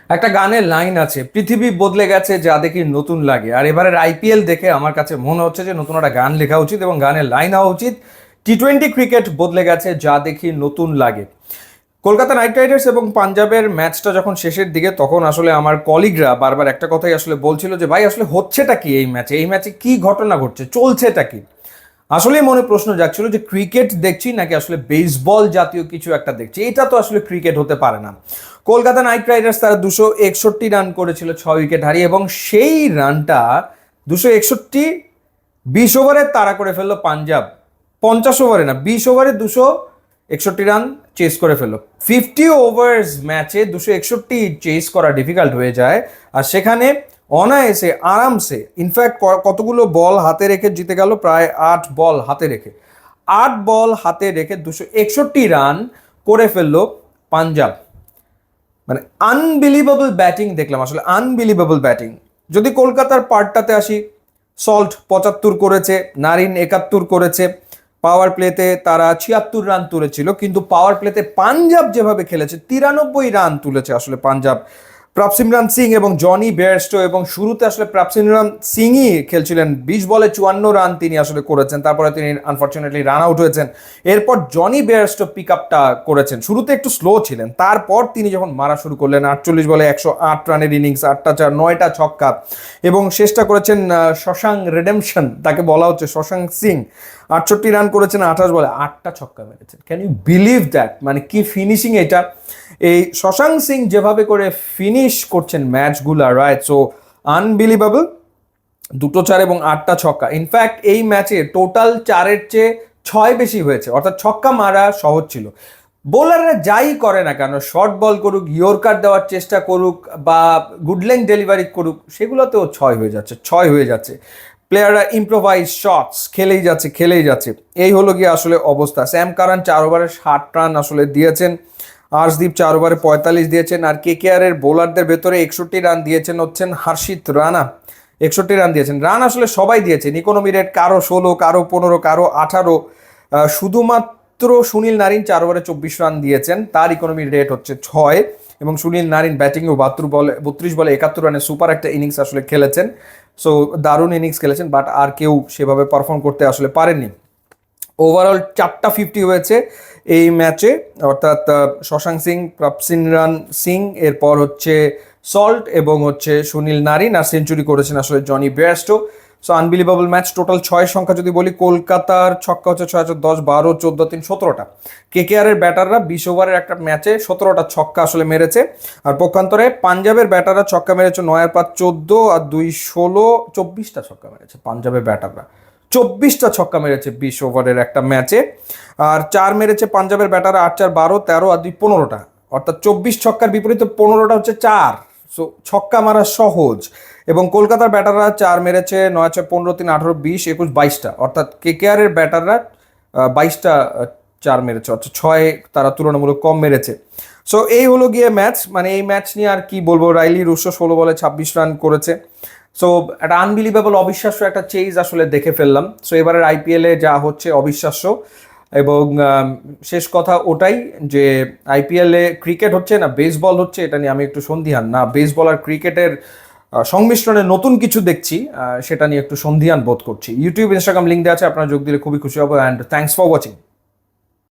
একটা গানের লাইন আছে, পৃথিবী বদলে গেছে যা দেখি নতুন লাগে। আর এবারের আইপিএল দেখে আমার কাছে মনে হচ্ছে যে নতুন একটা গান লেখা উচিত এবং গানের লাইন হওয়া উচিত, টি-20 ক্রিকেট বদলে গেছে যা দেখি নতুন লাগে। কলকাতা নাইট রাইডার্স এবং পাঞ্জাবের ম্যাচটা যখন শেষের দিকে, তখন আসলে আমার কলিগরা বারবার একটা কথাই আসলে বলছিল যে ভাই আসলে হচ্ছেটা কি এই ম্যাচে কি ঘটনা ঘটছে, চলছেটা কি। আসলেই মনে প্রশ্ন জাগছিল যে ক্রিকেট দেখছি নাকি আসলে বেসবল জাতীয় কিছু একটা দেখছি। এটা তো আসলে ক্রিকেট হতে পারে না। কলকাতা নাইট রাইডার্স তারা 261 রান করেছিল 6 উইকেট হারিয়ে, এবং সেই রানটা 261 20 ওভারে তাড়া করে ফেললো পাঞ্জাব। 50 ওভারে না, 20 ওভারে 261 রান চেস করে ফেললো। 50 ওভার্স ম্যাচে 261 চেস করা ডিফিকাল্ট হয়ে যায়, আর সেখানে অনায়াসে আরামসে, ইনফ্যাক্ট কতগুলো বল হাতে রেখে জিতে গেল, প্রায় 8 বল হাতে রেখে, 8 বল হাতে রেখে 261 রান করে ফেললো পাঞ্জাব। মানে আনবিলিভেবল ব্যাটিং দেখলাম, আসলে আনবিলিভেবল ব্যাটিং। যদি কলকাতার পার্টটাতে আসি, সল্ট 75 করেছে, নারিন 71 করেছে, পাওয়ার প্লেতে তারা 76 রান তুলেছিল, কিন্তু পাওয়ার প্লেতে পাঞ্জাব যেভাবে খেলেছে 93 রান তুলেছে আসলে পাঞ্জাব। প্রভসিমরান সিং এবং জনি বেয়ারস্টো, এবং শুরুতে আসলে প্রভসিমরান সিংই খেলছিলেন, 20 বলে 54 রান তিনি আসলে করেছেন, তারপরে তিনি আনফর্চুনেটলি রান আউট হয়েছেন। এরপর জনি বেয়ারস্টো পিক আপটা করেছেন, শুরুতে একটু স্লো ছিলেন, তারপর তিনি যখন মারা শুরু করলেন, 48 বলে 108 রানের ইনিংস, 8টা চার 9টা ছক্কা, এবং শেষটা করেছেন শশাঙ্ক রেডেমশন, তাকে বলা হচ্ছে শশাঙ্ক সিং। 68 রান করেছেন 28 বলে, 8টা ছক্কা মেরেছেন। Can you believe that? মানে কি ফিনিশিং এটা! এই শশাঙ্ক সিং যেভাবে করে ফিনিশ করছেন ম্যাচগুলা, রাইট, সো আনবিলিভেবল। 2 4 এবং 8টা ছক্কা। ইনফ্যাক্ট এই ম্যাচে টোটাল 4-এর চেয়ে 6 বেশি হয়েছে, অর্থাৎ ছক্কা মারা সহজ ছিল। বোলাররা যাই করে না কেন, শর্ট বল করুক, ইয়র্কার দেওয়ার চেষ্টা করুক, বা গুড লেন্থ ডেলিভারি করুক, সেগুলোতেও 6 হয়ে যাচ্ছে। প্লেয়াররা ইম্প্রোভাইজ শটস খেলেই যাচ্ছে। এই হলো গিয়ে আসলে অবস্থা। স্যাম কারান 4 ওভারে 60 রান আসলে দিয়েছেন, আর্শদীপ 4 ওভারে 45 দিয়েছেন, আর কেকেআর এর বোলারদের ভেতরে 61 রান দিয়েছেন হচ্ছেন হর্ষিত রানা। 61 রান দিয়েছেন। রান আসলে সবাই দিয়েছেন, ইকোনমি রেট কারো 16, কারো 15, কারো 18। শুধুমাত্র সুনীল নারিন 4 ওভারে 24 রান দিয়েছেন, তার ইকোনমি রেট হচ্ছে 6। এবং সুনীল নারিন ব্যাটিংও 32 বলে 71 রানে সুপার একটা ইনিংস আসলে খেলেছেন। সো দারুণ ইনিংস খেলেছেন, বাট আর কেউ সেভাবে পারফর্ম করতে আসলে পারেননি। ওভারঅল 4টা 50 হয়েছে এই ম্যাচে, অর্থাৎ শশাঙ্ক সিং, প্রভসিমরান সিং, এরপর হচ্ছে সল্ট এবং হচ্ছে সুনীল নারিন, আর সেঞ্চুরি করেছেন আসলে Jonny Bairstow. So unbelievable match. Total 6 সংখ্যা যদি বলি, কলকাতার ছক্কা হচ্ছে 6, 10, 12, 14, 3, 17টা। কেকেআর এর ব্যাটাররা 20 ওভারের একটা ম্যাচে 17টা ছক্কা আসলে মেরেছে। আর পক্ষান্তরে পাঞ্জাবের ব্যাটাররা ছক্কা মেরেছে 9 আর 5 14, আর 2 16, 24টা ছক্কা মেরেছে পাঞ্জাবের ব্যাটাররা। 24টা ছক্কা মেরেছে 20 ওভারের একটা ম্যাচে। আর 4 মেরেছে পাঞ্জাবের ব্যাটাররা, 8 4 12, 13 আর 2 15টা। অর্থাৎ 24 ছক্কার বিপরীতে 15টা হচ্ছে 4। সো ছক্কা মারা সহজ। এবং কলকাতার ব্যাটাররা 4 মেরেছে, 9 6 15 3 18 20 21 22টা। অর্থাৎ কেকেআর এর ব্যাটাররা 22টা 4 মেরেছে, অর্থাৎ 6 তারা তুলনামূলক কম মেরেছে। সো এই হলো গিয়ে ম্যাচ। মানে এই ম্যাচ নিয়ে আর কি বলবো। রাইলি রুশো 16 বলে 26 রান করেছে। সো একটা আনবিলিভেবল, অবিশ্বাস্য একটা চেজ আসলে দেখে ফেললাম। সো এবারের আইপিএলে যা হচ্ছে অবিশ্বাস্য। এবং শেষ কথা ওটাই যে আইপিএলে ক্রিকেট হচ্ছে না বেসবল হচ্ছে, এটা নিয়ে আমি একটু সন্দিহান। না বেসবল আর ক্রিকেটের সংমিশ্রণে নতুন কিছু দেখছি, সেটা নিয়ে একটু সন্দিহান বোধ করছি। ইউটিউব, ইনস্টাগ্রাম লিঙ্ক দেওয়া আছে, আপনারা যোগ দিলে খুবই খুশি হবো। And thanks for watching.